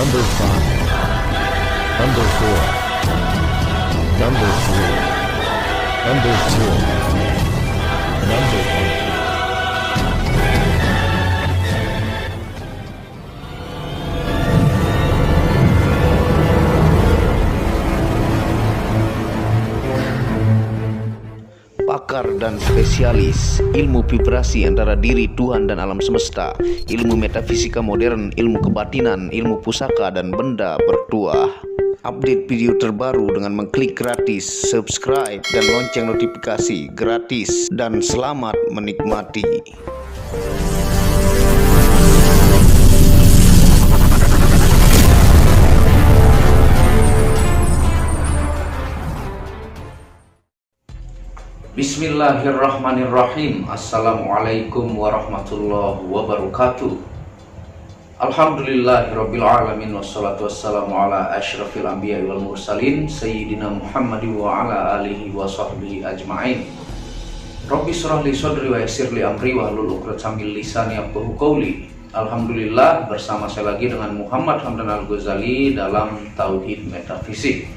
Number 5, Number 4, Number 3, Number 2, Number 1. Pakar dan spesialis ilmu vibrasi antara diri Tuhan dan alam semesta, ilmu metafisika modern, ilmu kebatinan, ilmu pusaka dan benda bertuah. Update video terbaru dengan mengklik gratis, subscribe dan lonceng notifikasi gratis, dan selamat menikmati. Bismillahirrahmanirrahim. Assalamualaikum warahmatullahi wabarakatuh. Alhamdulillahirabbil alamin, wassalatu wassalamu ala asyrafil anbiya'i wal mursalin sayyidina Muhammadin wa ala alihi wa sahbihi ajma'in. Rabbi shrah li sadri wa yassir li amri wa hlul 'uqdatam min lisani yafqahu qawli. Alhamdulillah, bersama saya lagi dengan Muhammad Hamdan Al-Ghazali dalam Tauhid Metafisik.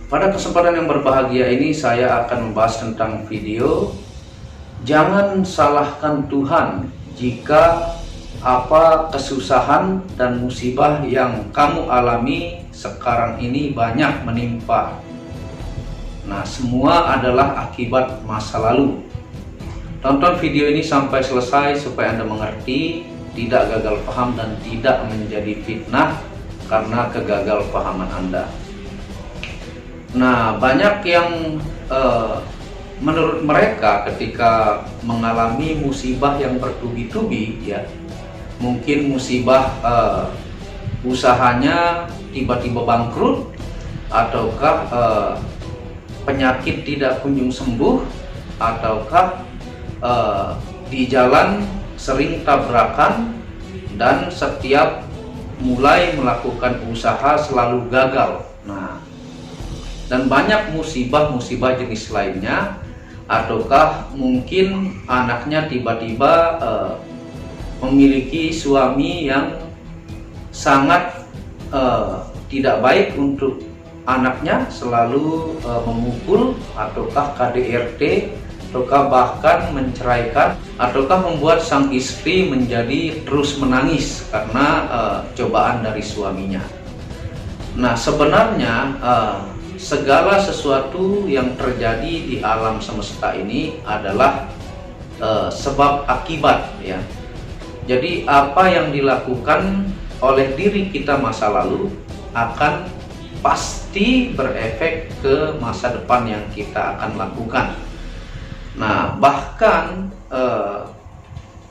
Pada kesempatan yang berbahagia ini saya akan membahas tentang video jangan salahkan Tuhan jika apa kesusahan dan musibah yang kamu alami sekarang ini banyak menimpa. Nah, semua adalah akibat masa lalu. Tonton video ini sampai selesai supaya Anda mengerti, tidak gagal paham dan tidak menjadi fitnah karena kegagalpahaman Anda. Nah, banyak yang menurut mereka ketika mengalami musibah yang bertubi-tubi, ya, mungkin musibah usahanya tiba-tiba bangkrut, ataukah penyakit tidak kunjung sembuh, ataukah di jalan sering tabrakan dan setiap mulai melakukan usaha selalu gagal. Nah, dan banyak musibah-musibah jenis lainnya, ataukah mungkin anaknya tiba-tiba memiliki suami yang sangat tidak baik untuk anaknya, selalu memukul, ataukah KDRT, ataukah bahkan menceraikan, ataukah membuat sang istri menjadi terus menangis karena cobaan dari suaminya. Nah, sebenarnya segala sesuatu yang terjadi di alam semesta ini adalah sebab akibat, ya. Jadi apa yang dilakukan oleh diri kita masa lalu akan pasti berefek ke masa depan yang kita akan lakukan. Nah, bahkan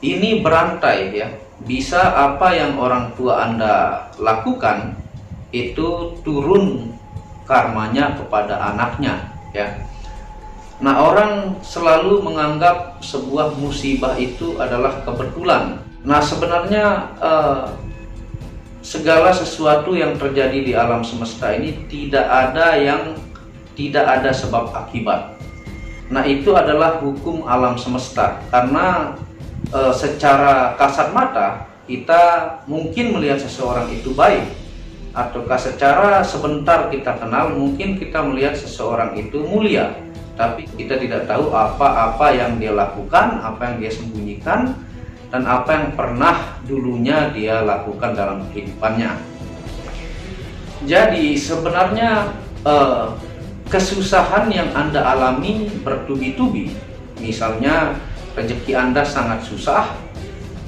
ini berantai, ya. Bisa apa yang orang tua Anda lakukan itu turun karmanya kepada anaknya, ya. Nah, orang selalu menganggap sebuah musibah itu adalah kebetulan. Nah, sebenarnya segala sesuatu yang terjadi di alam semesta ini tidak ada sebab akibat. Nah, itu adalah hukum alam semesta, karena secara kasat mata kita mungkin melihat seseorang itu baik, ataukah secara sebentar kita kenal mungkin kita melihat seseorang itu mulia, tapi kita tidak tahu apa-apa yang dia lakukan, apa yang dia sembunyikan, dan apa yang pernah dulunya dia lakukan dalam kehidupannya. Jadi sebenarnya kesusahan yang Anda alami bertubi-tubi, misalnya rezeki Anda sangat susah,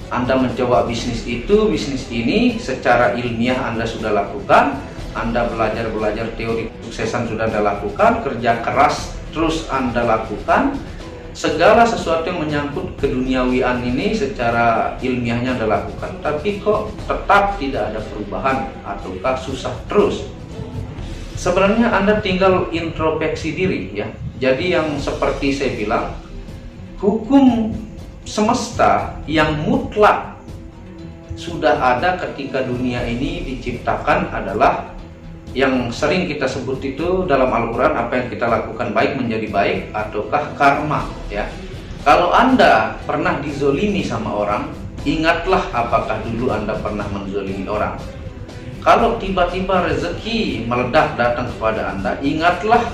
Anda mencoba bisnis itu, bisnis ini, secara ilmiah Anda sudah lakukan, Anda belajar teori kesuksesan sudah Anda lakukan, kerja keras terus Anda lakukan, segala sesuatu yang menyangkut keduniawian ini secara ilmiahnya Anda lakukan, tapi kok tetap tidak ada perubahan ataukah susah terus. Sebenarnya Anda tinggal introspeksi diri, ya. Jadi yang seperti saya bilang, hukum semesta yang mutlak sudah ada ketika dunia ini diciptakan adalah yang sering kita sebut itu dalam Al-Quran, apa yang kita lakukan baik menjadi baik ataukah karma, ya. Kalau Anda pernah dizolimi sama orang, ingatlah apakah dulu Anda pernah menzolimi orang. Kalau tiba-tiba rezeki meledak datang kepada Anda, ingatlah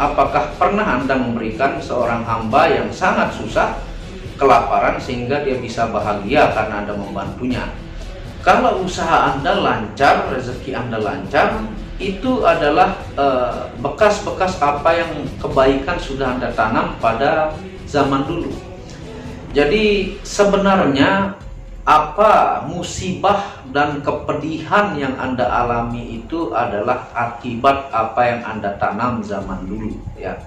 apakah pernah Anda memberikan seorang hamba yang sangat susah, kelaparan, sehingga dia bisa bahagia karena Anda membantunya. Kalau usaha Anda lancar, rezeki Anda lancar, itu adalah bekas-bekas apa yang kebaikan sudah Anda tanam pada zaman dulu. Jadi sebenarnya apa musibah dan kepedihan yang Anda alami itu adalah akibat apa yang Anda tanam zaman dulu, ya.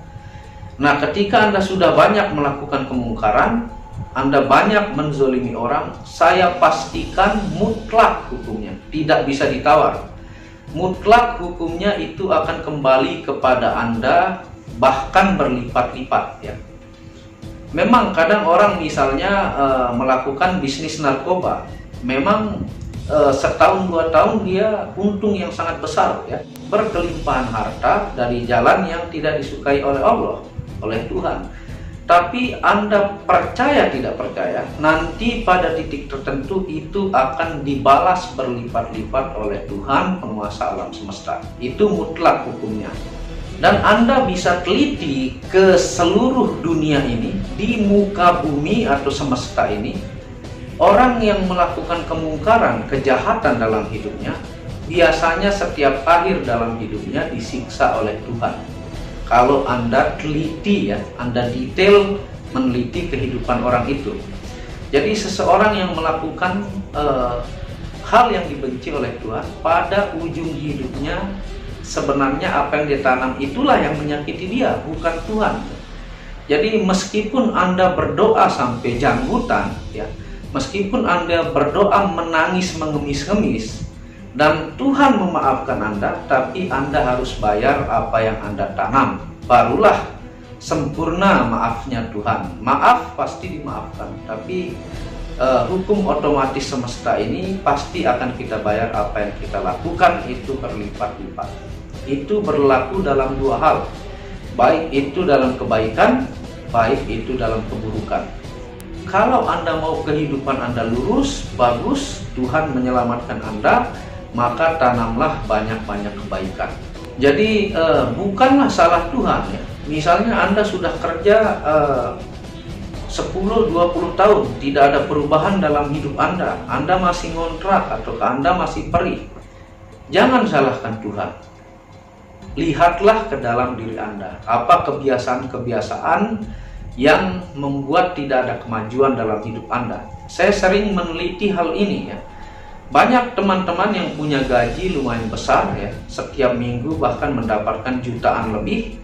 Nah, ketika Anda sudah banyak melakukan kemungkaran, Anda banyak menzolimi orang, saya pastikan mutlak hukumnya, tidak bisa ditawar. Mutlak hukumnya itu akan kembali kepada Anda, bahkan berlipat-lipat, ya. Memang kadang orang misalnya melakukan bisnis narkoba, memang setahun 2 tahun dia untung yang sangat besar, ya, berkelimpahan harta dari jalan yang tidak disukai oleh Allah, oleh Tuhan. Tapi Anda percaya tidak percaya, nanti pada titik tertentu itu akan dibalas berlipat-lipat oleh Tuhan penguasa alam semesta. Itu mutlak hukumnya. Dan Anda bisa teliti ke seluruh dunia ini, di muka bumi atau semesta ini, orang yang melakukan kemungkaran, kejahatan dalam hidupnya, biasanya setiap akhir dalam hidupnya disiksa oleh Tuhan. Kalau Anda teliti, ya, Anda detail meneliti kehidupan orang itu. Jadi seseorang yang melakukan hal yang dibenci oleh Tuhan, pada ujung hidupnya sebenarnya apa yang dia tanam itulah yang menyakiti dia, bukan Tuhan. Jadi meskipun Anda berdoa sampai janggutan, ya, meskipun Anda berdoa menangis mengemis-ngemis, dan Tuhan memaafkan Anda, tapi Anda harus bayar apa yang Anda tanam. Barulah sempurna maafnya Tuhan. Maaf pasti dimaafkan, tapi hukum otomatis semesta ini pasti akan kita bayar apa yang kita lakukan itu berlipat-lipat. Itu berlaku dalam 2 hal, baik itu dalam kebaikan, baik itu dalam keburukan. Kalau Anda mau kehidupan Anda lurus, bagus, Tuhan menyelamatkan Anda, maka tanamlah banyak-banyak kebaikan. Jadi bukanlah salah Tuhan, ya. Misalnya Anda sudah kerja 10-20 tahun, tidak ada perubahan dalam hidup Anda masih ngontrak atau Anda masih perih. Jangan salahkan Tuhan. Lihatlah ke dalam diri Anda, apa kebiasaan-kebiasaan yang membuat tidak ada kemajuan dalam hidup Anda. Saya sering meneliti hal ini, ya. Banyak teman-teman yang punya gaji lumayan besar, ya, setiap minggu bahkan mendapatkan jutaan lebih,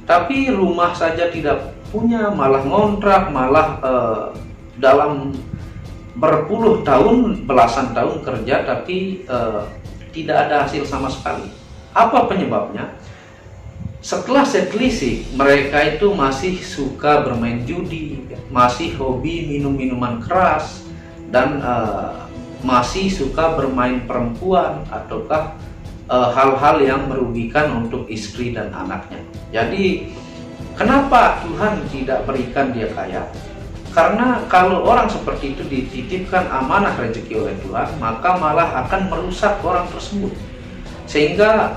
tapi rumah saja tidak punya, malah ngontrak, malah dalam berpuluh tahun, belasan tahun kerja, tapi tidak ada hasil sama sekali. Apa penyebabnya? Setelah saya telisik, mereka itu masih suka bermain judi, masih hobi minum minuman keras, dan masih suka bermain perempuan, ataukah hal-hal yang merugikan untuk istri dan anaknya. Jadi kenapa Tuhan tidak berikan dia kaya? Karena kalau orang seperti itu dititipkan amanah rezeki oleh Tuhan, maka malah akan merusak orang tersebut. Sehingga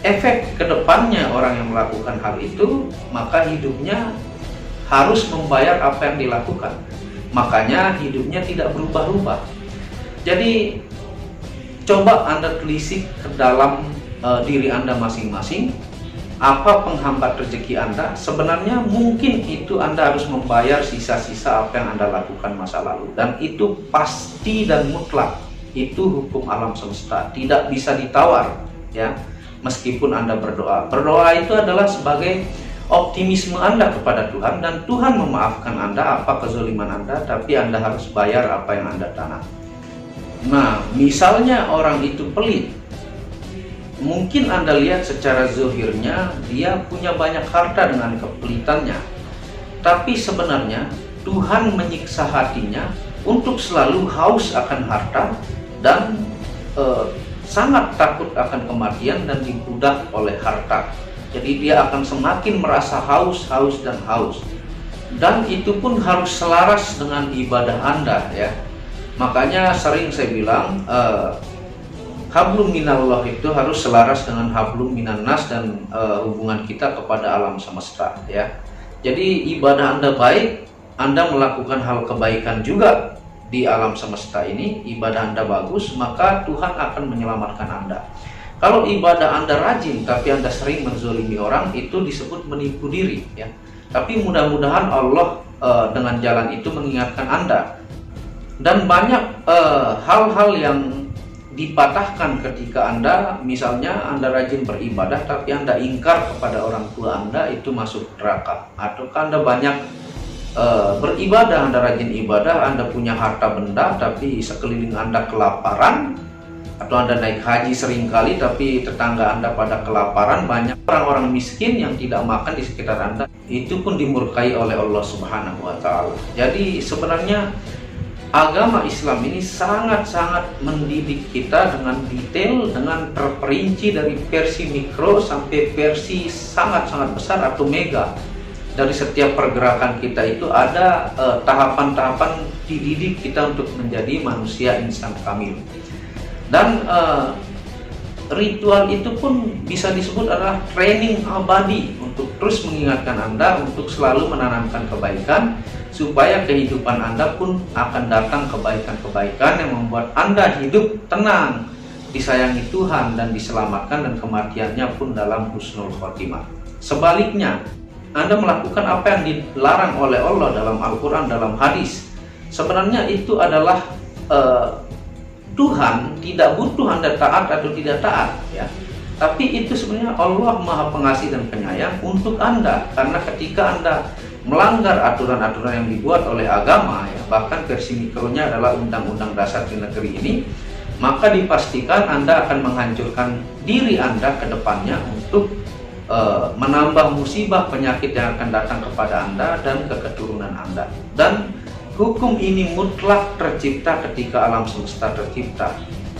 efek kedepannya orang yang melakukan hal itu, maka hidupnya harus membayar apa yang dilakukan. Makanya hidupnya tidak berubah-ubah. Jadi coba Anda telisik ke dalam diri Anda masing-masing, apa penghambat rezeki Anda. Sebenarnya mungkin itu Anda harus membayar sisa-sisa apa yang Anda lakukan masa lalu, dan itu pasti dan mutlak. Itu hukum alam semesta, tidak bisa ditawar, ya. Meskipun Anda berdoa itu adalah sebagai optimisme Anda kepada Tuhan, dan Tuhan memaafkan Anda apa kezaliman Anda, tapi Anda harus bayar apa yang Anda tanam. Nah, misalnya orang itu pelit, mungkin Anda lihat secara zahirnya dia punya banyak harta dengan kepelitannya, tapi sebenarnya Tuhan menyiksa hatinya untuk selalu haus akan harta dan sangat takut akan kematian dan dibudak oleh harta. Jadi dia akan semakin merasa haus dan haus, dan itu pun harus selaras dengan ibadah Anda, ya. Makanya sering saya bilang hablum minallah itu harus selaras dengan hablum minannas dan hubungan kita kepada alam semesta ya. Jadi ibadah Anda baik, Anda melakukan hal kebaikan juga di alam semesta ini, ibadah Anda bagus, maka Tuhan akan menyelamatkan Anda. Kalau ibadah Anda rajin tapi Anda sering menzolimi orang, itu disebut menipu diri ya. Tapi mudah-mudahan Allah dengan jalan itu mengingatkan Anda. Dan banyak hal-hal yang dipatahkan ketika Anda, misalnya Anda rajin beribadah tapi Anda ingkar kepada orang tua Anda, itu masuk neraka. Atau Anda banyak beribadah, Anda rajin ibadah, Anda punya harta benda tapi sekeliling Anda kelaparan, atau Anda naik haji seringkali tapi tetangga Anda pada kelaparan, banyak orang-orang miskin yang tidak makan di sekitar Anda, itu pun dimurkai oleh Allah Subhanahu wa Ta'ala. Jadi sebenarnya agama Islam ini sangat-sangat mendidik kita dengan detail, dengan terperinci dari versi mikro sampai versi sangat-sangat besar atau mega. Dari setiap pergerakan kita itu ada tahapan-tahapan dididik kita untuk menjadi manusia insan kamil. Dan ritual itu pun bisa disebut adalah training abadi untuk terus mengingatkan Anda untuk selalu menanamkan kebaikan, supaya kehidupan Anda pun akan datang kebaikan-kebaikan yang membuat Anda hidup tenang, disayangi Tuhan dan diselamatkan, dan kematiannya pun dalam husnul khotimah. Sebaliknya, Anda melakukan apa yang dilarang oleh Allah dalam Al-Quran, dalam hadis, sebenarnya itu adalah Tuhan tidak butuh Anda taat atau tidak taat ya. Tapi itu sebenarnya Allah Maha Pengasih dan Penyayang untuk Anda, karena ketika Anda melanggar aturan-aturan yang dibuat oleh agama ya, bahkan versi mikronya adalah Undang-Undang Dasar di negeri ini, maka dipastikan Anda akan menghancurkan diri Anda ke depannya untuk menambah musibah penyakit yang akan datang kepada Anda dan ke keturunan Anda. Dan hukum ini mutlak tercipta ketika alam semesta tercipta.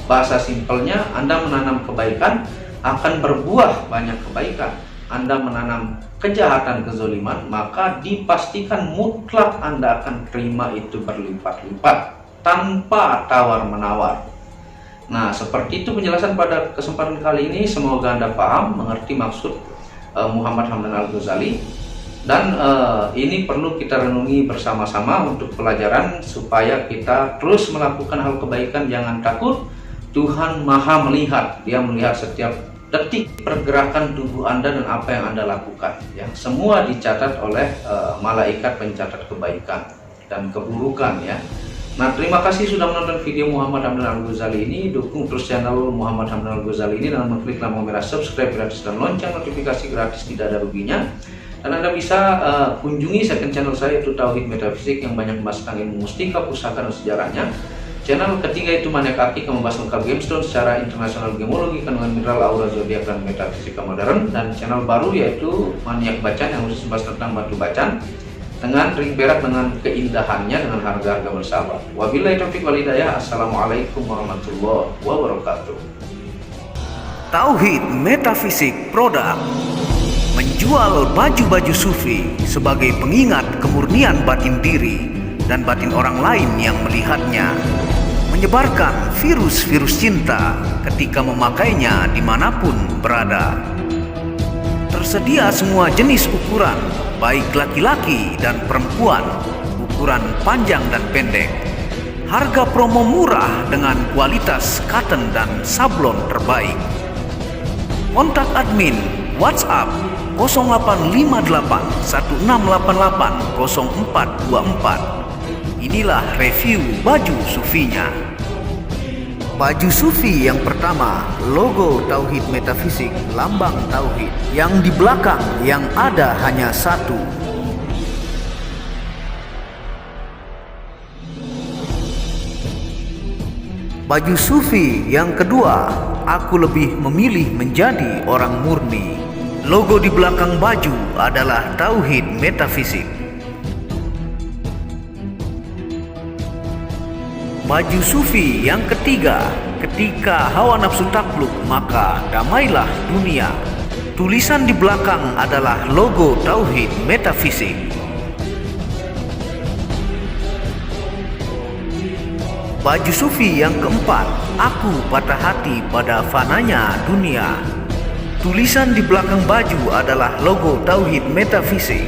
Bahasa simpelnya, Anda menanam kebaikan akan berbuah banyak kebaikan. Anda menanam kejahatan, kezoliman, maka dipastikan mutlak Anda akan terima itu berlipat-lipat tanpa tawar-menawar. Nah, seperti itu penjelasan pada kesempatan kali ini. Semoga Anda paham, mengerti maksud Muhammad Hamdan Al-Ghazali. Dan ini perlu kita renungi bersama-sama untuk pelajaran, supaya kita terus melakukan hal kebaikan. Jangan takut, Tuhan Maha melihat. Dia melihat setiap detik pergerakan tubuh Anda dan apa yang Anda lakukan ya. Semua dicatat oleh malaikat pencatat kebaikan dan keburukan ya. Nah, terima kasih sudah menonton video Muhammad Hamdan Al-Ghazali ini. Dukung terus channel Muhammad Hamdan Al-Ghazali ini dengan mengklik lampu merah subscribe gratis dan lonceng notifikasi gratis, tidak ada ruginya. Dan Anda bisa kunjungi second channel saya, itu Tauhid Metafisik, yang banyak membahas tentang ilmu mustika, pusaka, dan sejarahnya. Channel ketiga itu Maniak Akik, yang membahas lengkap gemstone secara internasional, gemologi, kandungan mineral, aura, zodiak, dan metafisika modern. Dan channel baru yaitu Maniak Bacan, yang khusus membahas tentang batu bacan dengan ring perak dengan keindahannya, dengan harga-harga bersahabat. Wabillahi taufiq wal hidayah. Assalamualaikum warahmatullahi wabarakatuh. Tauhid Metafisik Produk menjual baju-baju sufi sebagai pengingat kemurnian batin diri dan batin orang lain yang melihatnya, menyebarkan virus-virus cinta ketika memakainya dimanapun berada. Tersedia semua jenis ukuran, baik laki-laki dan perempuan, ukuran panjang dan pendek. Harga promo murah dengan kualitas cotton dan sablon terbaik. Kontak admin WhatsApp 0858 1688 0424. Inilah review baju sufinya. Baju sufi yang pertama, logo Tauhid Metafisik, lambang Tauhid. Yang di belakang yang ada hanya satu. Baju sufi yang kedua, aku lebih memilih menjadi orang murni. Logo di belakang baju adalah Tauhid Metafisik. Baju sufi yang ketiga, ketika hawa nafsu takluk maka damailah dunia. Tulisan di belakang adalah logo Tauhid Metafisik. Baju sufi yang keempat, Aku patah hati pada fananya dunia. Tulisan di belakang baju adalah logo Tauhid Metafisik.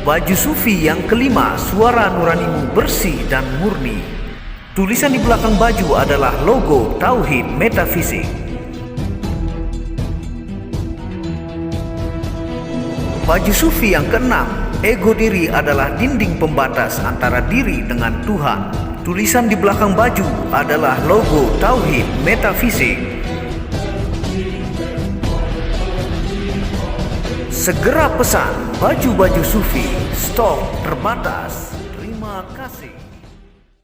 Baju sufi yang kelima, suara nuranimu bersih dan murni. Tulisan di belakang baju adalah logo Tauhid Metafisik. Baju sufi yang keenam, ego diri adalah dinding pembatas antara diri dengan Tuhan. Tulisan di belakang baju adalah logo Tauhid Metafisik. Segera pesan baju-baju sufi, stok terbatas. Terima kasih.